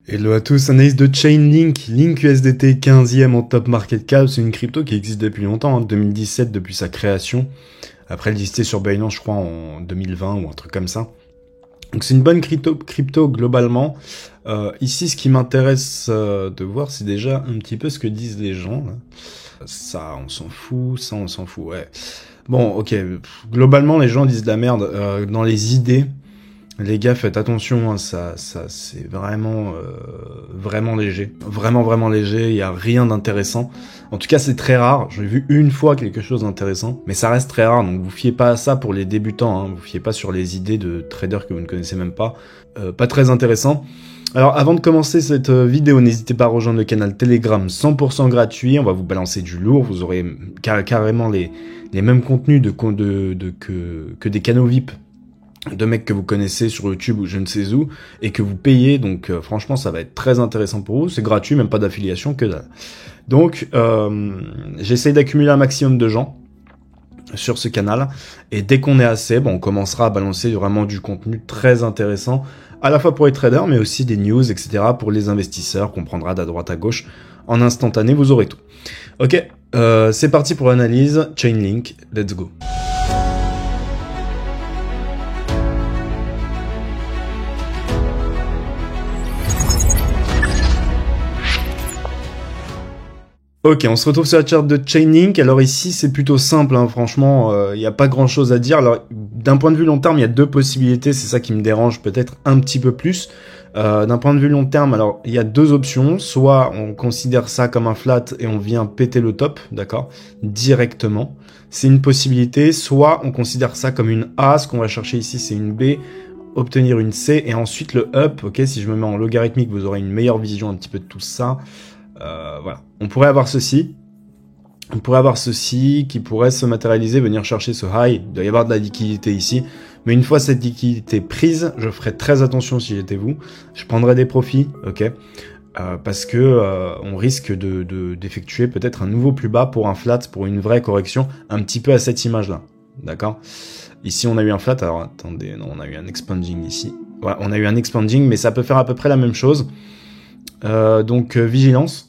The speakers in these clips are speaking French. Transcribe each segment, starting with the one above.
Hello à tous, analyse de Chainlink, Link USDT 15e en top market cap, c'est une crypto qui existe depuis longtemps, 2017 depuis sa création. Après elle listait sur Binance je crois en 2020 ou un truc comme ça. Donc c'est une bonne crypto globalement. Ici ce qui m'intéresse de voir c'est déjà un petit peu ce que disent les gens. Là. Ça on s'en fout, ça on s'en fout, ouais. Bon ok, globalement les gens disent de la merde dans les idées. Les gars, faites attention, hein, ça c'est vraiment léger. Vraiment léger, il y a rien d'intéressant. En tout cas, c'est très rare. J'ai vu une fois quelque chose d'intéressant, mais ça reste très rare, donc vous fiez pas à ça pour les débutants, hein. Vous fiez pas sur les idées de traders que vous ne connaissez même pas. Pas très intéressant. Alors, avant de commencer cette vidéo, n'hésitez pas à rejoindre le canal Telegram 100% gratuit. On va vous balancer du lourd. Vous aurez carrément les mêmes contenus que des canaux VIP de mecs que vous connaissez sur YouTube ou je ne sais où, et que vous payez, donc franchement ça va être très intéressant pour vous, c'est gratuit, même pas d'affiliation, que dalle. Donc j'essaye d'accumuler un maximum de gens sur ce canal, et dès qu'on est assez, on commencera à balancer vraiment du contenu très intéressant, à la fois pour les traders, mais aussi des news, etc. pour les investisseurs, qu'on prendra d'à droite à gauche, en instantané, vous aurez tout. Ok, c'est parti pour l'analyse, Chainlink, let's go. Ok, on se retrouve sur la charte de Chainlink. Alors ici, c'est plutôt simple, hein, franchement, il n'y a pas grand-chose à dire. Alors, d'un point de vue long terme, il y a deux possibilités, c'est ça qui me dérange peut-être un petit peu plus. D'un point de vue long terme, alors, il y a deux options. Soit on considère ça comme un flat et on vient péter le top, d'accord, directement. C'est une possibilité. Soit on considère ça comme une A, ce qu'on va chercher ici, c'est une B, obtenir une C, et ensuite le up, ok, si je me mets en logarithmique, vous aurez une meilleure vision un petit peu de tout ça. Voilà. On pourrait avoir ceci. On pourrait avoir ceci qui pourrait se matérialiser, venir chercher ce high. Il doit y avoir de la liquidité ici. Mais une fois cette liquidité prise, je ferai très attention si j'étais vous. Je prendrai des profits, ok, parce que on risque d'effectuer peut-être un nouveau plus bas pour un flat, pour une vraie correction, un petit peu à cette image-là. D'accord. Ici, on a eu un flat. Alors, attendez, non, on a eu un expanding ici. Voilà, on a eu un expanding, mais ça peut faire à peu près la même chose. Donc, vigilance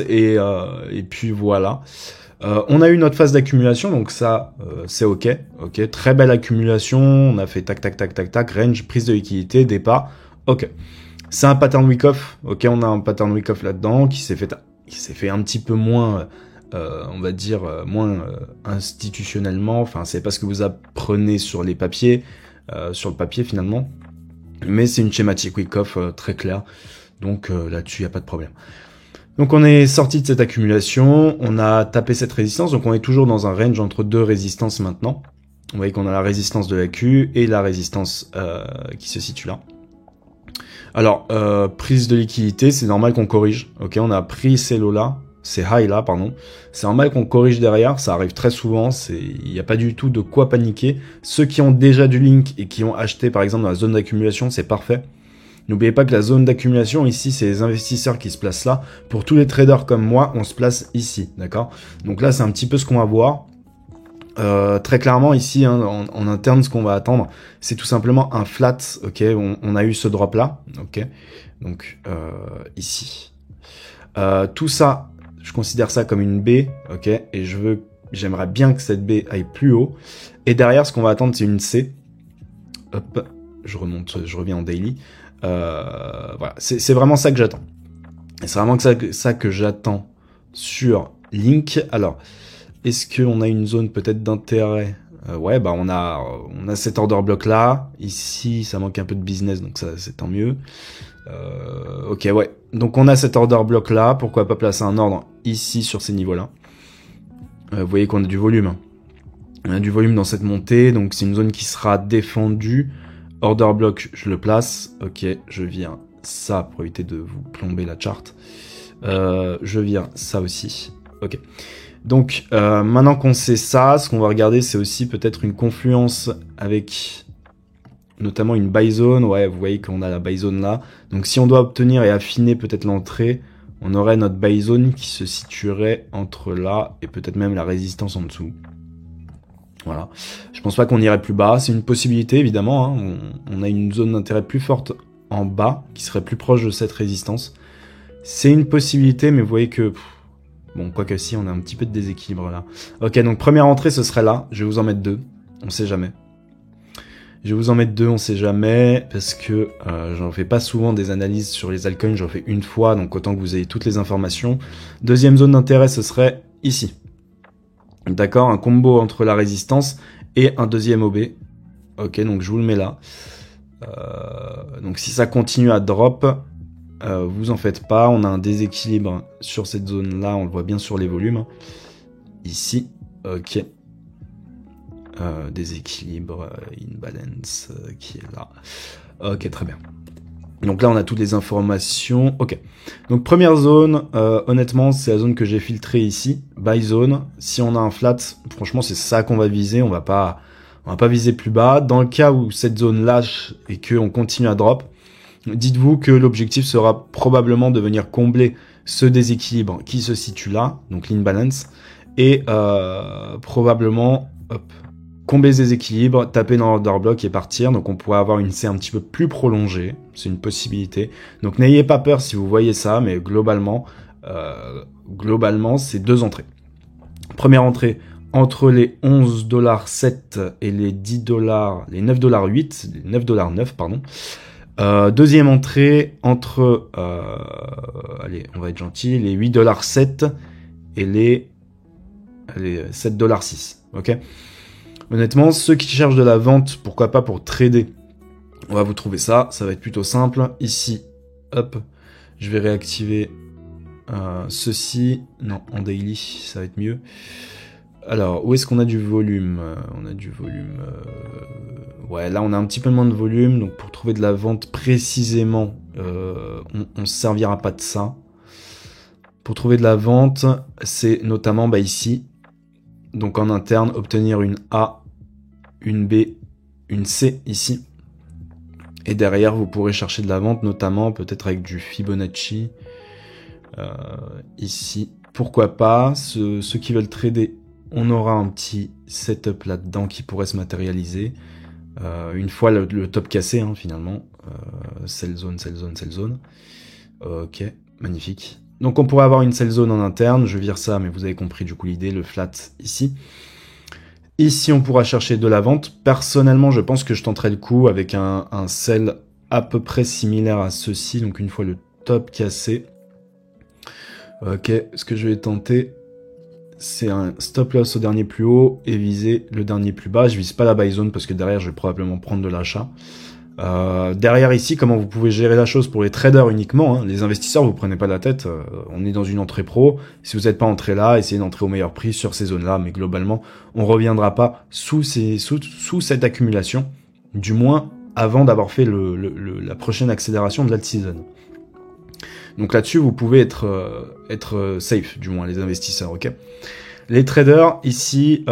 et puis voilà. On a eu notre phase d'accumulation, donc ça c'est ok, très belle accumulation. On a fait tac, range, prise de liquidité, départ, ok. C'est un pattern wick-off, ok, on a un pattern wick-off là-dedans qui s'est fait un petit peu moins, on va dire moins institutionnellement. Enfin, c'est pas ce que vous apprenez sur les papiers, sur le papier finalement, mais c'est une schématique wick-off très claire. Donc là-dessus, il n'y a pas de problème. Donc on est sorti de cette accumulation, on a tapé cette résistance, donc on est toujours dans un range entre deux résistances maintenant. Vous voyez qu'on a la résistance de la Q et la résistance qui se situe là. Alors, prise de liquidité, c'est normal qu'on corrige. Ok, on a pris ces lots-là, ces highs-là, pardon. C'est normal qu'on corrige derrière, ça arrive très souvent, il n'y a pas du tout de quoi paniquer. Ceux qui ont déjà du Link et qui ont acheté par exemple dans la zone d'accumulation, c'est parfait. N'oubliez pas que la zone d'accumulation, ici, c'est les investisseurs qui se placent là. Pour tous les traders comme moi, on se place ici, d'accord? Donc là, c'est un petit peu ce qu'on va voir. Très clairement, ici, hein, en interne, ce qu'on va attendre, c'est tout simplement un flat, ok? On a eu ce drop-là, ok? Donc, ici. Tout ça, je considère ça comme une B, ok? Et j'aimerais bien que cette B aille plus haut. Et derrière, ce qu'on va attendre, c'est une C. Hop, je reviens en daily. Voilà, c'est vraiment ça que j'attends. C'est vraiment ça que j'attends sur Link. Alors, est-ce qu'on a une zone peut-être d'intérêt? Ouais, on a cet order block là. Ici, ça manque un peu de business, donc ça c'est tant mieux. Ok, ouais. Donc on a cet order block là. Pourquoi pas placer un ordre ici sur ces niveaux-là? Vous voyez qu'on a du volume. On a du volume dans cette montée, donc c'est une zone qui sera défendue. Order block, je le place. Ok, je viens ça pour éviter de vous plomber la charte. Je viens ça aussi. Ok. Donc, maintenant qu'on sait ça, ce qu'on va regarder, c'est aussi peut-être une confluence avec notamment une buy zone. Ouais, vous voyez qu'on a la buy zone là. Donc, si on doit obtenir et affiner peut-être l'entrée, on aurait notre buy zone qui se situerait entre là et peut-être même la résistance en dessous. Voilà. Je pense pas qu'on irait plus bas. C'est une possibilité, évidemment. Hein. On a une zone d'intérêt plus forte en bas, qui serait plus proche de cette résistance. C'est une possibilité, mais vous voyez que... Bon, quoique si, on a un petit peu de déséquilibre là. Ok, donc première entrée, ce serait là. Je vais vous en mettre 2. On sait jamais. Je vais vous en mettre 2, on sait jamais, parce que j'en fais pas souvent des analyses sur les altcoins, j'en fais une fois, donc autant que vous ayez toutes les informations. Deuxième zone d'intérêt, ce serait ici. D'accord, un combo entre la résistance et un deuxième OB. Ok, donc je vous le mets là. Donc si ça continue à drop, vous en faites pas, on a un déséquilibre sur cette zone-là, on le voit bien sur les volumes. Ici, ok. Déséquilibre, imbalance qui est là. Ok, très bien. Donc là, on a toutes les informations. Ok. Donc première zone, honnêtement, c'est la zone que j'ai filtrée ici. Buy zone. Si on a un flat, franchement, c'est ça qu'on va viser. On va pas viser plus bas. Dans le cas où cette zone lâche et qu'on continue à drop, dites-vous que l'objectif sera probablement de venir combler ce déséquilibre qui se situe là, donc l'imbalance, et probablement, hop, combler les déséquilibres, taper dans l'order block et partir. Donc on pourrait avoir une C un petit peu plus prolongée, c'est une possibilité. Donc n'ayez pas peur si vous voyez ça, mais globalement c'est 2 entrées. Première entrée entre les 11,7$ et les 10$, les 9,8$, les 9,9$, pardon. Deuxième entrée entre, allez, on va être gentil, les 8,7$ et les 7,6$. Ok. Honnêtement, ceux qui cherchent de la vente, pourquoi pas pour trader, on va vous trouver ça. Ça va être plutôt simple. Ici, hop, je vais réactiver ceci. Non, en daily, ça va être mieux. Alors, où est-ce qu'on a du volume? On a du volume... Ouais, là, on a un petit peu moins de volume. Donc, pour trouver de la vente précisément, on ne se servira pas de ça. Pour trouver de la vente, c'est notamment ici. Donc, en interne, obtenir une A, une B, une C ici. Et derrière, vous pourrez chercher de la vente, notamment peut-être avec du Fibonacci. Ici. Pourquoi pas? Ceux qui veulent trader, on aura un petit setup là-dedans qui pourrait se matérialiser. Une fois le top cassé, hein, finalement. Sell zone, sell zone, sell zone. Ok, magnifique. Donc on pourrait avoir une sell zone en interne. Je vire ça, mais vous avez compris du coup l'idée, le flat ici. Ici, on pourra chercher de la vente. Personnellement, je pense que je tenterai le coup avec un sell à peu près similaire à ceci. Donc une fois le top cassé. Ok, ce que je vais tenter, c'est un stop loss au dernier plus haut et viser le dernier plus bas. Je vise pas la buy zone parce que derrière, je vais probablement prendre de l'achat. Derrière ici, comment vous pouvez gérer la chose pour les traders uniquement, hein. Les investisseurs, vous prenez pas la tête, on est dans une entrée pro. Si vous n'êtes pas entré là, essayez d'entrer au meilleur prix sur ces zones-là, mais globalement, on reviendra pas sous cette accumulation, du moins avant d'avoir fait la prochaine accélération de l'alt season. Donc là-dessus, vous pouvez être safe, du moins les investisseurs, ok. Les traders, ici,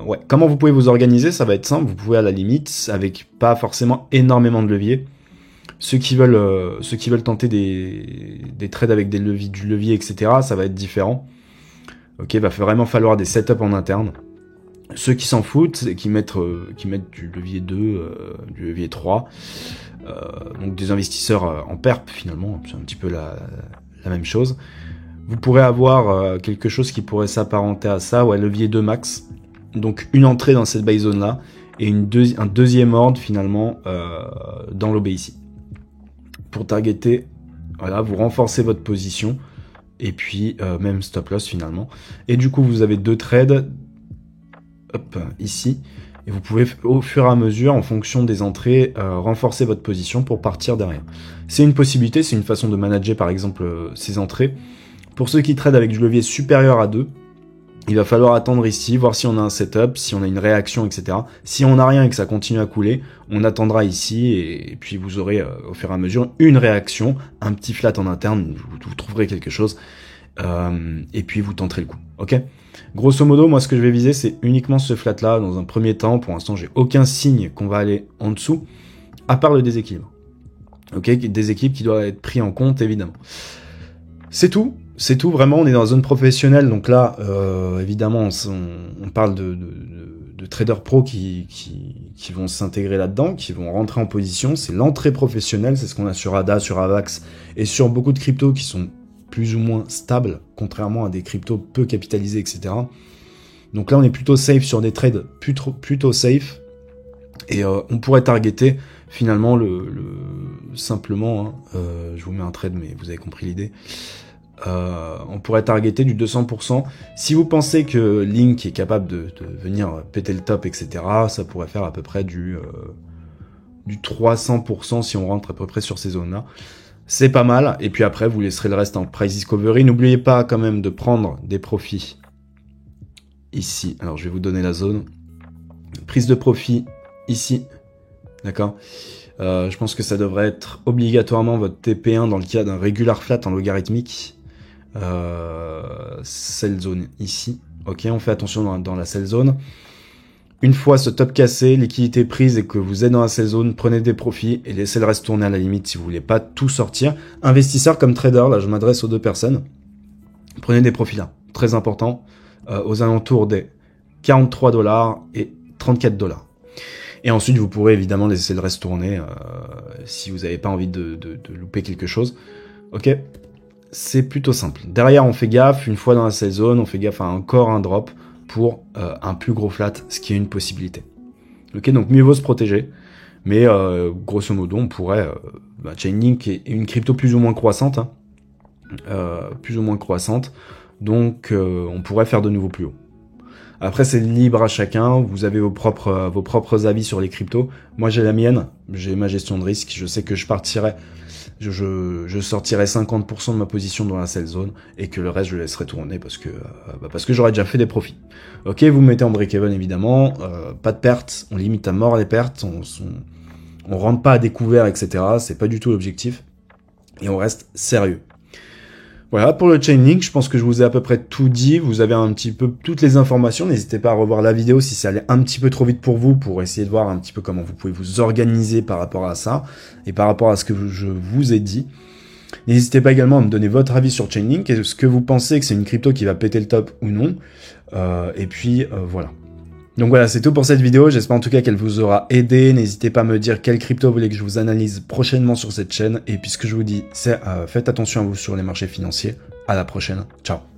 ouais, comment vous pouvez vous organiser? Ça va être simple, vous pouvez à la limite, avec pas forcément énormément de leviers. Ceux qui veulent tenter des trades avec du levier, etc., ça va être différent. Ok, va vraiment falloir des setups en interne. Ceux qui s'en foutent et qui mettent du levier 2, du levier 3, donc des investisseurs en perp finalement, c'est un petit peu la même chose. Vous pourrez avoir quelque chose qui pourrait s'apparenter à ça, ouais, levier 2 max. Donc une entrée dans cette buy zone là et un deuxième ordre finalement dans l'OB ici. Pour targeter, voilà, vous renforcez votre position et puis même stop loss finalement. Et du coup vous avez 2 trades, hop, ici. Et vous pouvez au fur et à mesure, en fonction des entrées, renforcer votre position pour partir derrière. C'est une possibilité, c'est une façon de manager par exemple ces entrées. Pour ceux qui tradent avec du levier supérieur à 2, il va falloir attendre ici, voir si on a un setup, si on a une réaction, etc. Si on n'a rien et que ça continue à couler, on attendra ici et puis vous aurez au fur et à mesure une réaction, un petit flat en interne, vous trouverez quelque chose et puis vous tenterez le coup. Ok ? Grosso modo, moi ce que je vais viser, c'est uniquement ce flat là dans un premier temps. Pour l'instant, j'ai aucun signe qu'on va aller en dessous, à part le déséquilibre. Ok, déséquilibre qui doit être pris en compte évidemment. C'est tout. C'est tout, vraiment, on est dans la zone professionnelle, donc là, évidemment, on parle de traders pro qui vont s'intégrer là-dedans, qui vont rentrer en position. C'est l'entrée professionnelle, c'est ce qu'on a sur ADA, sur AVAX et sur beaucoup de cryptos qui sont plus ou moins stables, contrairement à des cryptos peu capitalisés, etc. Donc là, on est plutôt safe sur des trades plutôt safe. Et on pourrait targeter finalement simplement, je vous mets un trade, mais vous avez compris l'idée. On pourrait targeter du 200%. Si vous pensez que Link est capable de venir péter le top, etc., ça pourrait faire à peu près du 300% si on rentre à peu près sur ces zones-là. C'est pas mal. Et puis après, vous laisserez le reste en price discovery. N'oubliez pas quand même de prendre des profits ici. Alors, je vais vous donner la zone. Prise de profit ici. D'accord. Je pense que ça devrait être obligatoirement votre TP1 dans le cas d'un regular flat en logarithmique. Sell zone ici. Ok, on fait attention dans la sell zone. Une fois ce top cassé, liquidité prise et que vous êtes dans la sell zone, prenez des profits et laissez le reste tourner à la limite si vous voulez pas tout sortir. Investisseur comme trader, là je m'adresse aux deux personnes. Prenez des profits là, très important, aux alentours des 43$ et 34$. Et ensuite vous pourrez évidemment laisser le reste tourner si vous n'avez pas envie de louper quelque chose. Ok, c'est plutôt simple. Derrière on fait gaffe, une fois dans la sell zone, on fait gaffe à encore un drop pour un plus gros flat, ce qui est une possibilité. Ok, donc mieux vaut se protéger, mais grosso modo, on pourrait... Chainlink est une crypto plus ou moins croissante, hein, donc on pourrait faire de nouveau plus haut. Après, c'est libre à chacun, vous avez vos propres avis sur les cryptos. Moi, j'ai la mienne, j'ai ma gestion de risque, je sais que je sortirai 50% de ma position dans la sell zone et que le reste je laisserai tourner parce que j'aurais déjà fait des profits. Ok, vous mettez en break-even évidemment, pas de pertes, on limite à mort les pertes, on rentre pas à découvert, etc. C'est pas du tout l'objectif et on reste sérieux. Voilà, pour le Chainlink, je pense que je vous ai à peu près tout dit. Vous avez un petit peu toutes les informations. N'hésitez pas à revoir la vidéo si ça allait un petit peu trop vite pour vous, pour essayer de voir un petit peu comment vous pouvez vous organiser par rapport à ça et par rapport à ce que je vous ai dit. N'hésitez pas également à me donner votre avis sur Chainlink. Est-ce que vous pensez que c'est une crypto qui va péter le top ou non? Et puis, voilà. Donc voilà, c'est tout pour cette vidéo. J'espère en tout cas qu'elle vous aura aidé. N'hésitez pas à me dire quelle crypto vous voulez que je vous analyse prochainement sur cette chaîne. Et puis ce que je vous dis, c'est faites attention à vous sur les marchés financiers. À la prochaine. Ciao.